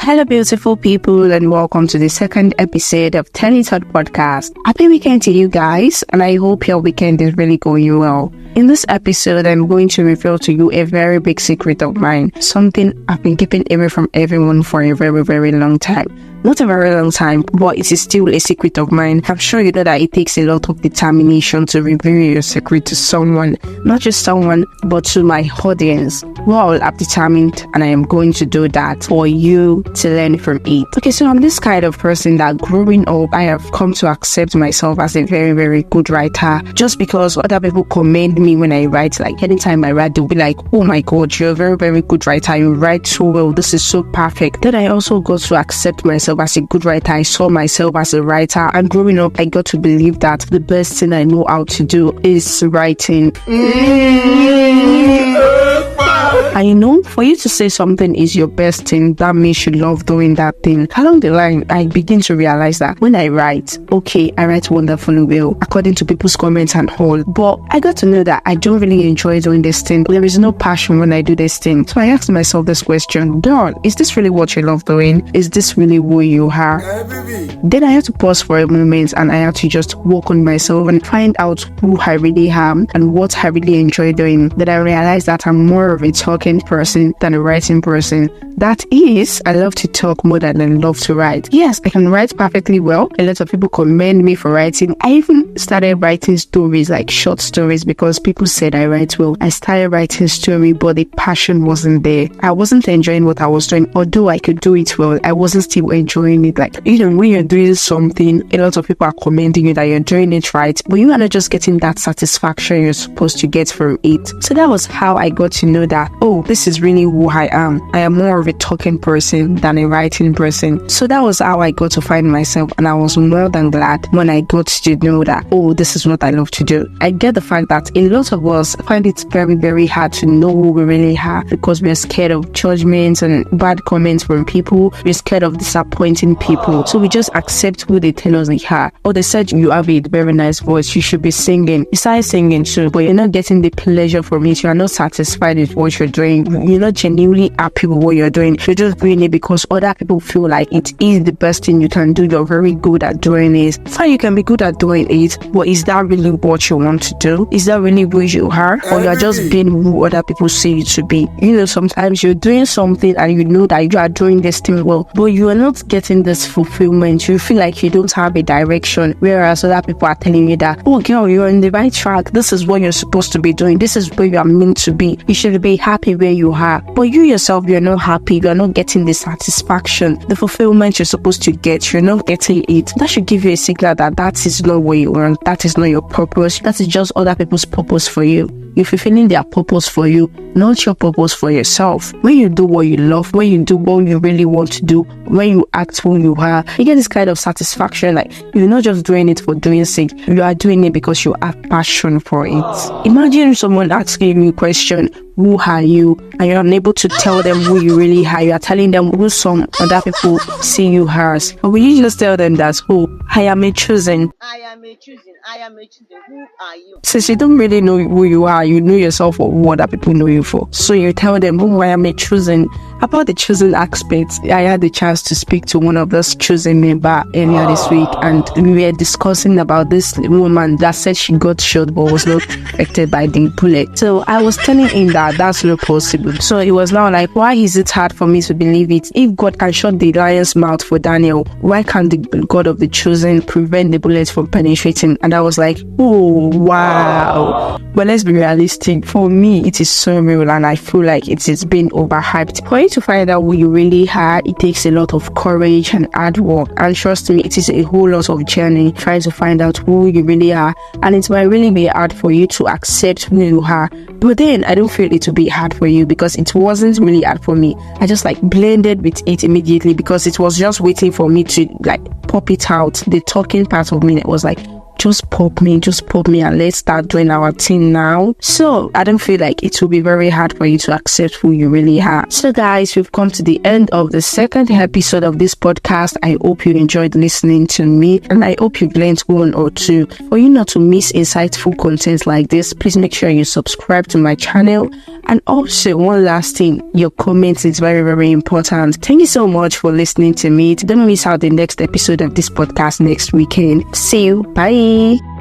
Hello, beautiful people, and welcome to the second episode of Telly Thought Podcast. Happy weekend to you guys, and I hope your weekend is really going well. In this episode, I'm going to reveal to you a very big secret of mine, something I've been keeping away from everyone for a very, very long time. Not a very long time, but it is still a secret of mine. I'm sure you know that it takes a lot of determination to reveal your secret to someone, not just someone, but to my audience. Well, I'm determined and I am going to do that for you to learn from it. Okay, so I'm this kind of person that growing up, I have come to accept myself as a very, very good writer. Just because other people commend me when I write, like anytime I write, they'll be like, oh my God, you're a very, very good writer. You write so well. This is so perfect. Then I also got to accept myself as a good writer. I saw myself as a writer, and growing up I got to believe that the best thing I know how to do is writing. And you know, for you to say something is your best thing, that means you love doing that thing. Along the line, I begin to realize that when I write, okay, I write wonderfully well, according to people's comments and all. But I got to know that I don't really enjoy doing this thing. There is no passion when I do this thing. So I asked myself this question, girl, is this really what you love doing? Is this really who you are? Then I had to pause for a moment and I had to just work on myself and find out who I really am and what I really enjoy doing. Then I realized that I'm more of a talking person than a writing person. That is, I love to talk more than I love to write. Yes, I can write perfectly well. A lot of people commend me for writing. I even started writing stories, like short stories, because people said I write well. I started writing story, but the passion wasn't there. I wasn't enjoying what I was doing. Although I could do it well, I wasn't still enjoying it. Like, even when you're doing something, a lot of people are commending you that you're doing it right, but you are not just getting that satisfaction you're supposed to get from it. So that was how I got to know that, oh, this is really who I am. I am more of a talking person than a writing person. So that was how I got to find myself, and I was more than glad when I got to know that, oh, this is what I love to do. I get the fact that a lot of us find it very, very hard to know who we really are because we're scared of judgments and bad comments from people. We're scared of disappointing people. So we just accept who they tell us they are. Oh, they said you have a very nice voice, you should be singing. You start singing too, but you're not getting the pleasure from it. You're not satisfied with what you're doing. You're not genuinely happy with what you're doing. You're just doing it because other people feel like it is the best thing you can do. You're very good at doing it. Fine, you can be good at doing it, but is that really what you want to do? Is that really who you are? Or you're just being who other people say you to be? You know, sometimes you're doing something and you know that you are doing this thing well, but you are not getting this fulfillment. You feel like you don't have a direction, whereas other people are telling you that, oh girl, you're on the right track. This is what you're supposed to be doing. This is where you are meant to be. You should be happy where you are. But you yourself, you're not happy. You're not getting the satisfaction, the fulfillment you're supposed to get. You're not getting it. That should give you a signal that that is not what you want. That is not your purpose. That is just other people's purpose for you. You're fulfilling their purpose for you, not your purpose for yourself. When you do what you love, when you do what you really want to do, when you act who you are, you get this kind of satisfaction. Like, you're not just doing it for doing sake. You are doing it because you have passion for it. Imagine someone asking you a question, who are you? And you're unable to tell them who you really are. You are telling them who some other people see you as. But will you just tell them that, oh, I am a chosen? I am a choosing. I am a choosing. Who are you? Since you don't really know who you are, you know yourself for what other people know you for. So you tell them, oh, I am a chosen. About the chosen aspect, I had the chance to speak to one of those chosen member earlier this week, and we were discussing about this woman that said she got shot but was not affected by the bullet. So I was telling him that that's not possible. So it was now like, why is it hard for me to believe it? If God can shut the lion's mouth for Daniel, why can't the God of the chosen prevent the bullets from penetrating? And I was like, oh wow. But let's be realistic. For me, it is so real, and I feel like it is being overhyped. For you to find out who you really are, it takes a lot of courage and hard work. And trust me, it is a whole lot of journey trying to find out who you really are. And it might really be hard for you to accept who you are. But then I don't feel it to be hard for you, because it wasn't really hard for me. I just like blended with it immediately, because it was just waiting for me to like pop it out. The talking part of me that was like, just pop me and let's start doing our thing now. So I don't feel like it will be very hard for you to accept who you really are. So guys, we've come to the end of the second episode of this podcast. I hope you enjoyed listening to me, and I hope you've learned one or two. For you not to miss insightful content like this, please make sure you subscribe to my channel. And also, one last thing, your comments is very, very important. Thank you so much for listening to me. Don't miss out the next episode of this podcast next weekend. See you. Bye.